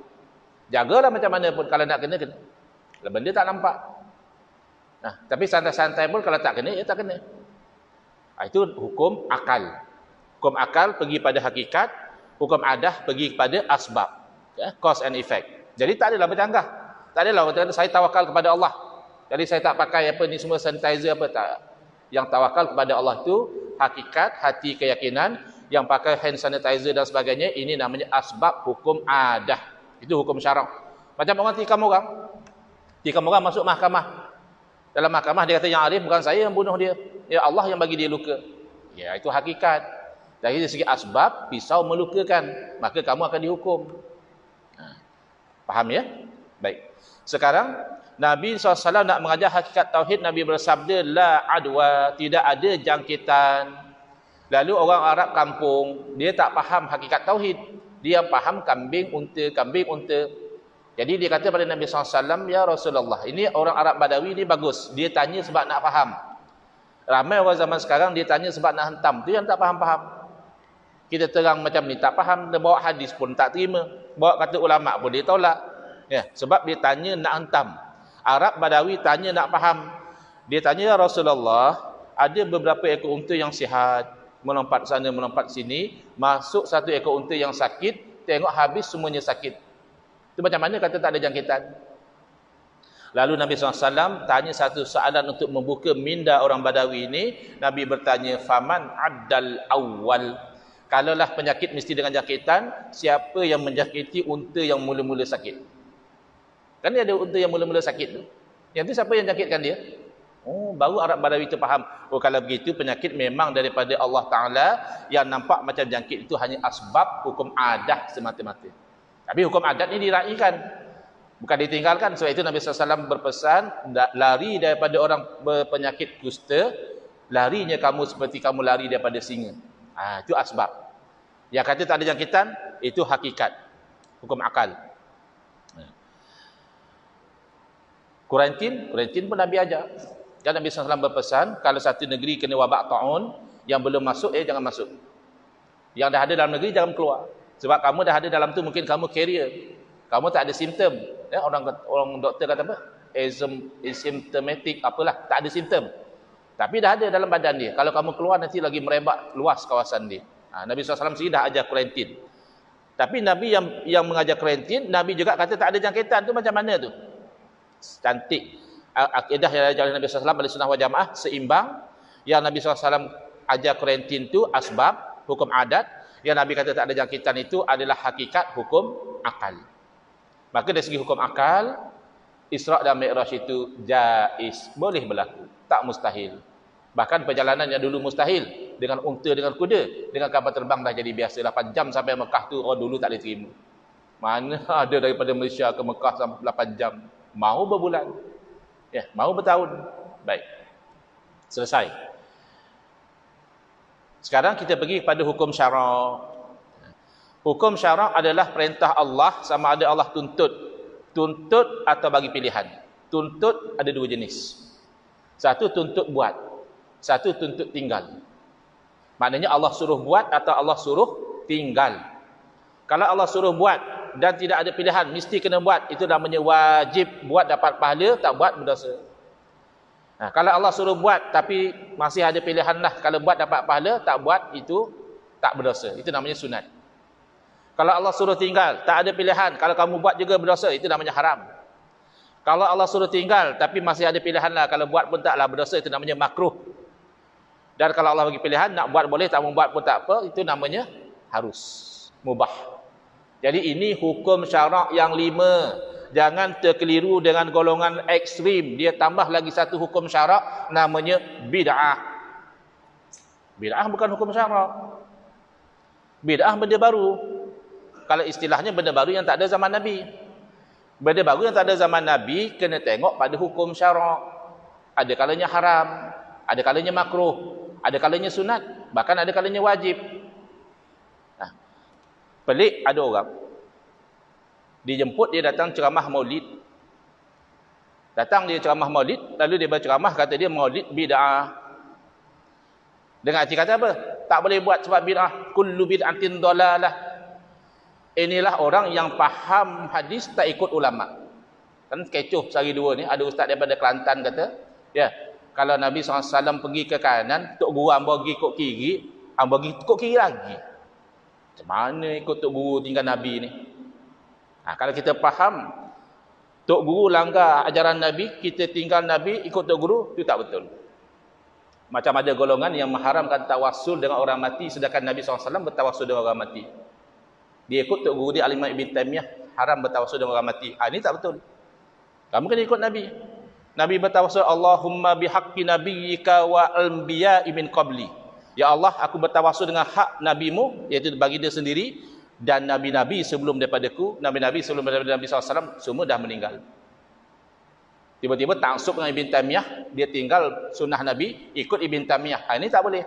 Jagalah macam mana pun, kalau nak kena, kena. Kalau benda tak nampak. Tapi santai-santai pun kalau tak kena, tak kena. Itu hukum akal. Hukum akal pergi pada hakikat, hukum adah pergi kepada asbab. Cause and effect. Jadi tak adalah bercanggah. Tak adalah orang kata saya tawakal kepada Allah. Jadi saya tak pakai apa ni semua sanitizer apa, tak. Yang tawakal kepada Allah itu hakikat, hati, keyakinan. Yang pakai hand sanitizer dan sebagainya, ini namanya asbab hukum adah. Itu hukum syarak. Macam orang tikam orang. Tikam orang masuk mahkamah. Dalam mahkamah dia kata yang arif bukan saya yang bunuh dia. Ya Allah yang bagi dia luka. Ya itu hakikat. Dari segi asbab, pisau melukakan. Maka kamu akan dihukum. Faham ya? Baik. Sekarang Nabi SAW nak mengajar hakikat tauhid. Nabi bersabda, la adwa, tidak ada jangkitan. Lalu orang Arab kampung, dia tak faham hakikat tauhid. Dia faham kambing unta, kambing unta. Jadi dia kata pada Nabi SAW, ya Rasulullah, ini orang Arab Badawi ni bagus. Dia tanya sebab nak faham. Ramai orang zaman sekarang dia tanya sebab nak hentam. Itu yang tak faham-faham. Kita terang macam ni, tak faham. Dia bawa hadis pun tak terima. Bawa kata ulama' pun dia tolak. Ya, sebab dia tanya nak hentam. Arab Badawi tanya nak faham. Dia tanya, ya Rasulullah, ada beberapa ekor unta yang sihat, melompat sana, melompat sini, masuk satu ekor unta yang sakit, tengok habis semuanya sakit. Itu macam mana kata tak ada jangkitan? Lalu Nabi SAW tanya satu soalan untuk membuka minda orang Badawi ini. Nabi bertanya, faman addal awal. Kalaulah penyakit mesti dengan jangkitan, siapa yang menjangkiti unta yang mula-mula sakit? Kan dia ada unta yang mula-mula sakit tu. Yang tu siapa yang jangkitkan dia? Oh, baru Arab Badawi itu faham. Oh, kalau begitu penyakit memang daripada Allah Ta'ala, yang nampak macam jangkit itu hanya asbab hukum adat semata-mata. Tapi hukum adat ini diraikan, bukan ditinggalkan. Sebab itu Nabi SAW berpesan, lari daripada orang berpenyakit kusta, larinya kamu seperti kamu lari daripada singa. Itu asbab. Yang kata tak ada jangkitan, itu hakikat, hukum akal. Kuarantin pun Nabi ajar. Dan Nabi SAW berpesan, kalau satu negeri kena wabak ta'un, yang belum masuk, jangan masuk. Yang dah ada dalam negeri, jangan keluar. Sebab kamu dah ada dalam tu, mungkin kamu carrier. Kamu tak ada simptom. Ya, orang doktor kata apa? Asymptomatic, apalah. Tak ada simptom. Tapi dah ada dalam badan dia. Kalau kamu keluar, nanti lagi merebak luas kawasan dia. Nabi SAW sendiri dah ajar kuarantin. Tapi Nabi yang mengajar kuarantin, Nabi juga kata tak ada jangkitan. Tu macam mana tu? Cantik. Akidah yang diajar oleh Nabi SAW pada sunnah wal jamaah seimbang. Yang Nabi SAW ajar kuarantin tu asbab hukum adat. Yang Nabi kata tak ada jangkitan itu adalah hakikat hukum akal. Maka dari segi hukum akal, Isra' dan Mi'raj itu jaiz, boleh berlaku, tak mustahil. Bahkan perjalanan yang dulu mustahil, dengan unta, dengan kuda, dengan kapal terbang dah jadi biasa. 8 jam sampai Mekah tu orang dulu tak boleh terima. Mana ada daripada Malaysia ke Mekah sampai 8 jam. Mau berbulan, ya, mau bertahun. Baik, selesai. Sekarang kita pergi kepada hukum syarak. Hukum syarak adalah perintah Allah, sama ada Allah tuntut atau bagi pilihan. Tuntut ada dua jenis. Satu tuntut buat, satu tuntut tinggal. Maknanya Allah suruh buat atau Allah suruh tinggal. Kalau Allah suruh buat dan tidak ada pilihan, mesti kena buat, itu namanya wajib. Buat dapat pahala, tak buat berdosa. Kalau Allah suruh buat tapi masih ada pilihan lah, kalau buat dapat pahala, tak buat, itu tak berdosa. Itu namanya sunat. Kalau Allah suruh tinggal, tak ada pilihan, kalau kamu buat juga berdosa, itu namanya haram. Kalau Allah suruh tinggal tapi masih ada pilihan lah, kalau buat pun taklah berdosa, itu namanya makruh. Dan kalau Allah bagi pilihan, nak buat boleh, tak mau buat pun tak apa, itu namanya harus, mubah. Jadi ini hukum syarak yang 5. Jangan terkeliru dengan golongan ekstrim. Dia tambah lagi satu hukum syarak, namanya bid'ah. Bid'ah bukan hukum syarak. Bid'ah benda baru. Kalau istilahnya benda baru yang tak ada zaman Nabi. Benda baru yang tak ada zaman Nabi, kena tengok pada hukum syarak. Ada kalanya haram, ada kalanya makruh, ada kalanya sunat, bahkan ada kalanya wajib. Pelik ada orang dijemput, dia datang ceramah maulid. Datang dia ceramah maulid, lalu dia berceramah kata dia maulid bid'ah. Dengan arti kata apa? Tak boleh buat sebab bid'ah. Kullu bid'atin dalalah. Inilah orang yang faham hadis tak ikut ulama. Kan kecoh sehari dua ni. Ada ustaz daripada Kelantan kata, ya, kalau Nabi SAW pergi ke kanan, Tok Guru hamba pergi ikut kiri, hamba pergi ikut kiri lagi. Macam mana ikut Tok Guru tinggal Nabi ni? Kalau kita faham Tok Guru langgar ajaran Nabi, kita tinggal Nabi, ikut Tok Guru, itu tak betul. Macam ada golongan yang mengharamkan tawassul dengan orang mati, sedangkan Nabi SAW bertawassul dengan orang mati. Dia ikut Tok Guru dia Al-Imam Ibn Taymiyah, haram bertawassul dengan orang mati. Ini tak betul. Kamu kena ikut Nabi. Nabi bertawassul, Allahumma bihaqqi nabiyyika wa al-anbiya'i min qabli. Ya Allah, aku bertawassul dengan hak nabimu, iaitu bagi dia sendiri, dan nabi-nabi sebelum daripadaku, nabi-nabi sebelum daripada Nabi SAW, semua dah meninggal. Tiba-tiba taksub dengan Ibn Taymiyah, dia tinggal sunnah Nabi, ikut Ibn Taymiyah. Ini tak boleh.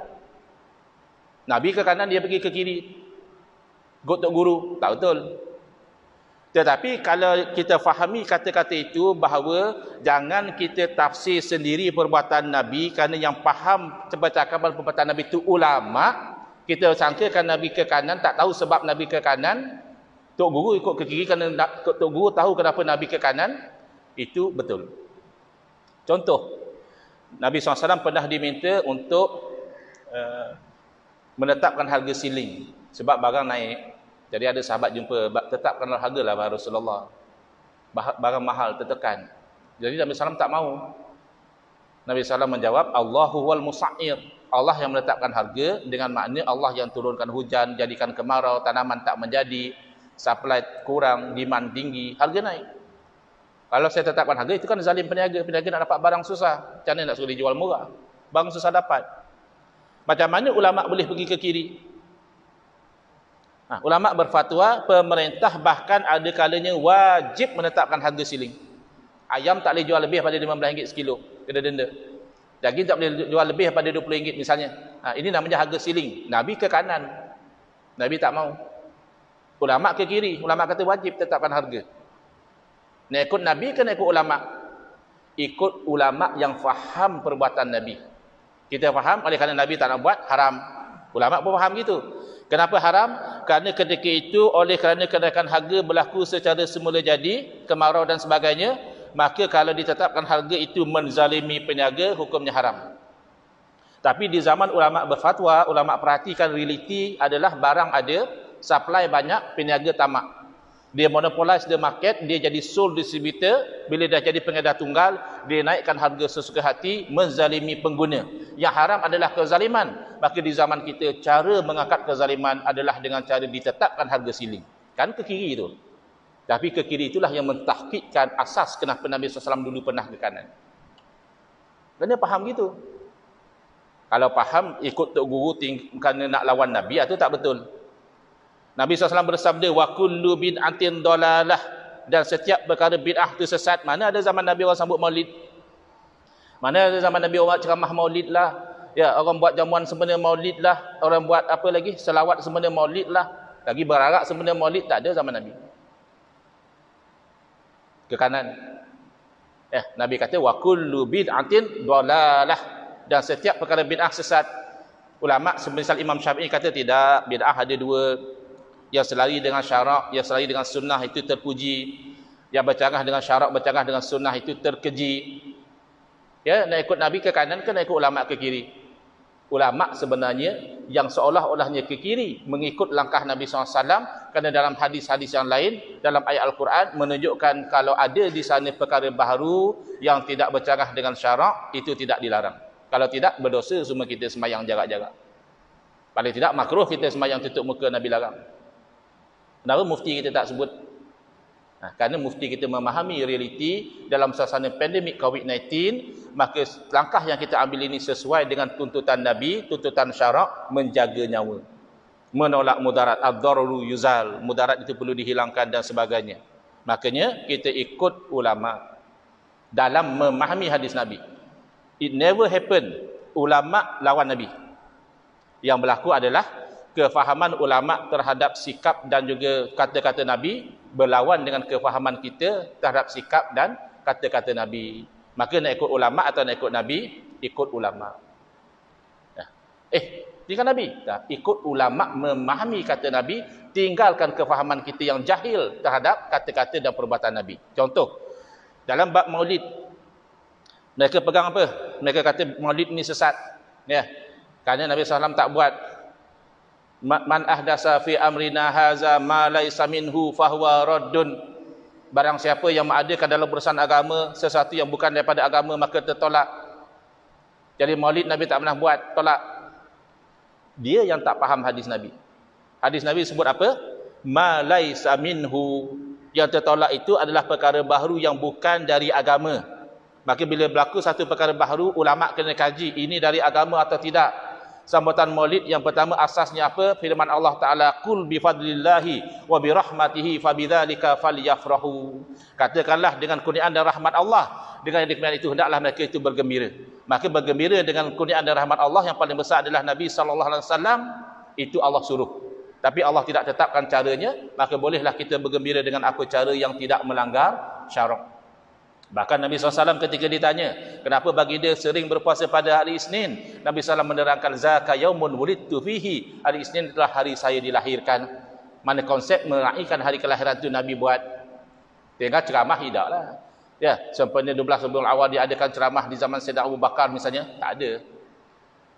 Nabi ke kanan, dia pergi ke kiri. Ikut Tok Guru, tak betul. Tetapi kalau kita fahami kata-kata itu, bahawa jangan kita tafsir sendiri perbuatan Nabi, kerana yang faham percakapan perbuatan Nabi itu ulama. Kita sangkakan Nabi ke kanan, tak tahu sebab Nabi ke kanan, Tok Guru ikut ke kiri kerana Tok Guru tahu kenapa Nabi ke kanan, itu betul. Contoh, Nabi SAW pernah diminta untuk menetapkan harga siling sebab barang naik. Jadi ada sahabat jumpa, tetapkanlah harga lah Rasulullah. Barang mahal tertekan. Jadi Nabi SAW tak mau. Nabi SAW menjawab, Allahu wal musa'ir. Allah yang menetapkan harga, dengan makna Allah yang turunkan hujan, jadikan kemarau, tanaman tak menjadi, supply kurang, demand tinggi, harga naik. Kalau saya tetapkan harga, itu kan zalim peniaga. Peniaga nak dapat barang susah. Macam mana nak suruh dijual murah? Barang susah dapat. Macam mana ulama boleh pergi ke kiri? Ulama berfatwa, pemerintah bahkan ada kalanya wajib menetapkan harga siling. Ayam tak boleh jual lebih pada RM15 sekilo, kena denda. Daging tak boleh jual lebih pada RM20 misalnya. Ini namanya harga siling. Nabi ke kanan. Nabi tak mau. Ulama ke kiri. Ulama kata wajib tetapkan harga. Nak ikut Nabi ke nak ikut ulama? Ikut ulama yang faham perbuatan Nabi. Kita faham, oleh kerana Nabi tak nak buat, haram. Ulama pun faham gitu. Kenapa haram? Kerana ketika itu, oleh kerana kenaikan harga berlaku secara semula jadi, kemarau dan sebagainya, maka kalau ditetapkan harga itu menzalimi peniaga, hukumnya haram. Tapi di zaman ulama berfatwa, ulama perhatikan realiti adalah barang ada, supply banyak, peniaga tamak. Dia monopolize the market, dia jadi sole distributor. Bila dah jadi pengedar tunggal, dia naikkan harga sesuka hati, menzalimi pengguna. Yang haram adalah kezaliman. Maka di zaman kita, cara mengangkat kezaliman adalah dengan cara ditetapkan harga siling. Kan ke kiri itu. Tapi ke kiri itulah yang mentahqiqkan asas kenapa Nabi SAW dulu pernah ke kanan. Dan dia faham gitu. Kalau faham, ikut Tok Guru kerana nak lawan Nabi, itu tak betul. Nabi SAW bersabda, wa kullu bid'atin dalalah, dan setiap perkara bid'ah itu sesat. Mana ada zaman Nabi orang sambut maulid? Mana ada zaman Nabi orang ceramah maulid lah? Ya, orang buat jamuan sempena maulid lah. Orang buat apa lagi? Selawat sempena maulid lah. Lagi berarak sempena maulid, tak ada zaman Nabi. Ke kanan. Nabi kata, wa kullu bid'atin dalalah, dan setiap perkara bid'ah sesat. Ulama semisal Imam Syafi'i kata tidak, bid'ah ada dua. Yang selari dengan syarak, yang selari dengan sunnah itu terpuji. Yang bercanggah dengan syarak, bercanggah dengan sunnah itu terkeji. Ya, nak ikut Nabi ke kanan ke nak ikut ulama ke kiri? Ulama sebenarnya yang seolah-olahnya ke kiri mengikut langkah Nabi SAW, kerana dalam hadis-hadis yang lain, dalam ayat Al-Quran menunjukkan kalau ada di sana perkara baharu yang tidak bercanggah dengan syarak, itu tidak dilarang. Kalau tidak, berdosa semua kita sembahyang jarak-jarak. Paling tidak makruh kita sembahyang tutup muka, Nabi larang. Kenapa mufti kita tak sebut? Kerana mufti kita memahami realiti dalam suasana pandemik COVID-19, maka langkah yang kita ambil ini sesuai dengan tuntutan Nabi, tuntutan syarak, menjaga nyawa. Menolak mudarat, ad-dararu yuzal, mudarat itu perlu dihilangkan dan sebagainya. Makanya kita ikut ulama dalam memahami hadis Nabi. It never happen ulama lawan Nabi. Yang berlaku adalah kefahaman ulama terhadap sikap dan juga kata-kata Nabi berlawan dengan kefahaman kita terhadap sikap dan kata-kata Nabi. Maka nak ikut ulama atau nak ikut Nabi? Ikut ulama. Tinggal Nabi? Tak. Ikut ulama memahami kata Nabi, tinggalkan kefahaman kita yang jahil terhadap kata-kata dan perbuatan Nabi. Contoh, dalam bab maulid, mereka pegang apa? Mereka kata maulid ni sesat. Ya. Kerana Nabi SAW tak buat. Man ahdasa fi amrina haza ma laysa minhu fahuwa raddun. Barang siapa yang mengadakan dalam urusan agama sesuatu yang bukan daripada agama, maka tertolak. Jadi maulid Nabi tak pernah buat, tolak. Dia yang tak faham hadis Nabi. Hadis Nabi sebut apa? Ma laysa minhu. Yang tertolak itu adalah perkara baharu yang bukan dari agama. Maka bila berlaku satu perkara baharu, ulama kena kaji ini dari agama atau tidak. Sambutan maulid yang pertama asasnya apa? Firman Allah Ta'ala, Qul bifadlillahi wa birahmatihi fabidzalika falyafrahu. Katakanlah dengan kurniaan dan rahmat Allah, dengan kurniaan itu hendaklah mereka itu bergembira. Maka bergembira dengan kurniaan dan rahmat Allah yang paling besar adalah Nabi SAW. Itu Allah suruh. Tapi Allah tidak tetapkan caranya, maka bolehlah kita bergembira dengan apa cara yang tidak melanggar syarak. Bahkan Nabi SAW ketika ditanya, kenapa baginda sering berpuasa pada hari Isnin? Nabi SAW menerangkan, Zaka yaumun wulidtu fihi. Hari Isnin adalah hari saya dilahirkan. Mana konsep meraihkan hari kelahiran itu Nabi buat. Tinggal ceramah tidaklah. Ya, sempena 12 Rabiul Awal diadakan ceramah di zaman Sayyidina Abu Bakar misalnya, tak ada.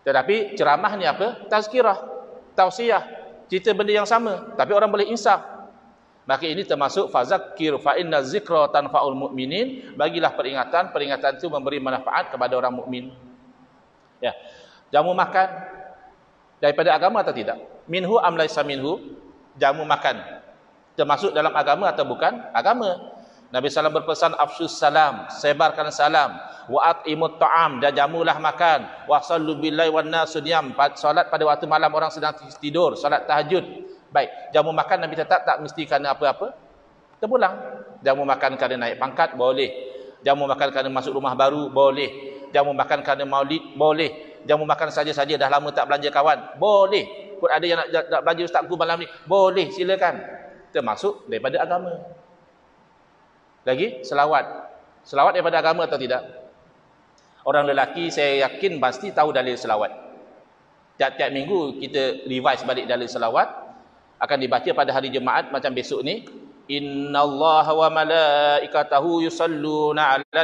Tetapi ceramah ni apa? Tazkirah, tausiah, cerita benda yang sama, tapi orang boleh insaf. Maka ini termasuk fazakir fa inna zikra tanfa'ul mu'minin, bagilah peringatan, peringatan itu memberi manfaat kepada orang mukmin. Ya. Jamu makan daripada agama atau tidak? Minhu am laisa minhu? Jamu makan termasuk dalam agama atau bukan agama? Nabi SAW berpesan afshus salam, sebarkan salam, wa at'imut ta'am, dan jamulah makan, wa sallu billahi wan nasu niyam, solat pada waktu malam orang sedang tidur, solat tahajud. Baik, jamu makan Nabi tetap tak mesti kerana apa-apa terpulang. Jamu makan kerana naik pangkat boleh, jamu makan kerana masuk rumah baru boleh, jamu makan kerana maulid boleh, jamu makan saja-saja dah lama tak belanja kawan boleh. Pun ada yang nak belanja ustazku malam ni boleh, silakan. Termasuk daripada agama. Lagi selawat. Selawat daripada agama atau tidak? Orang lelaki saya yakin pasti tahu dalil selawat. Tiap-tiap minggu kita revise balik dalil selawat. Akan dibaca pada hari Jumaat macam besok ni. Innallaha wa malaikatahu yusalluna 'ala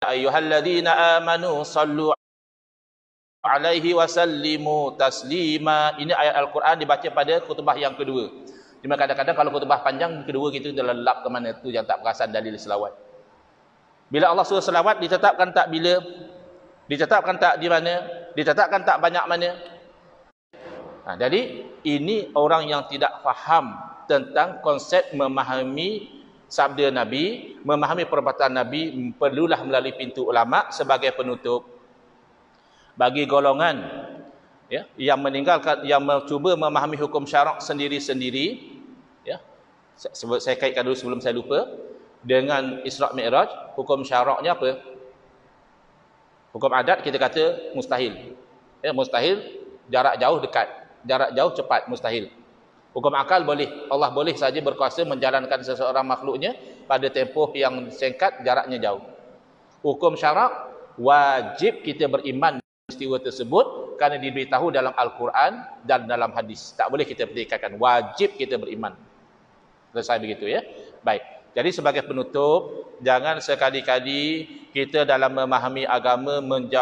ayyuhalladzina amanu sallu 'alaihi wa sallimu taslima. Ini ayat Al-Quran dibaca pada khutbah yang kedua. Cuma kadang-kadang kalau khutbah panjang, kedua kita dah lelap ke mana tu yang tak perasan dalil selawat. Bila Allah suruh selawat, ditetapkan tak bila? Ditetapkan tak di mana? Ditetapkan tak banyak mana? Jadi ini orang yang tidak faham tentang konsep memahami sabda Nabi, memahami perbuatan Nabi, perlulah melalui pintu ulama sebagai penutup. Bagi golongan ya, yang meninggalkan, yang mencuba memahami hukum syarak sendiri-sendiri, ya, saya kaitkan dulu sebelum saya lupa dengan Isra' Mi'raj. Hukum syaraknya apa? Hukum adat kita kata mustahil, ya, mustahil. Jarak jauh dekat, jarak jauh cepat, mustahil. Hukum akal boleh, Allah boleh saja berkuasa menjalankan seseorang makhluknya pada tempoh yang singkat, jaraknya jauh. Hukum syarak wajib kita beriman peristiwa tersebut kerana diberitahu dalam Al-Quran dan dalam hadis. Tak boleh kita pertikaikan, wajib kita beriman. Selesai begitu ya. Baik. Jadi sebagai penutup, jangan sekali-kali kita dalam memahami agama menjauh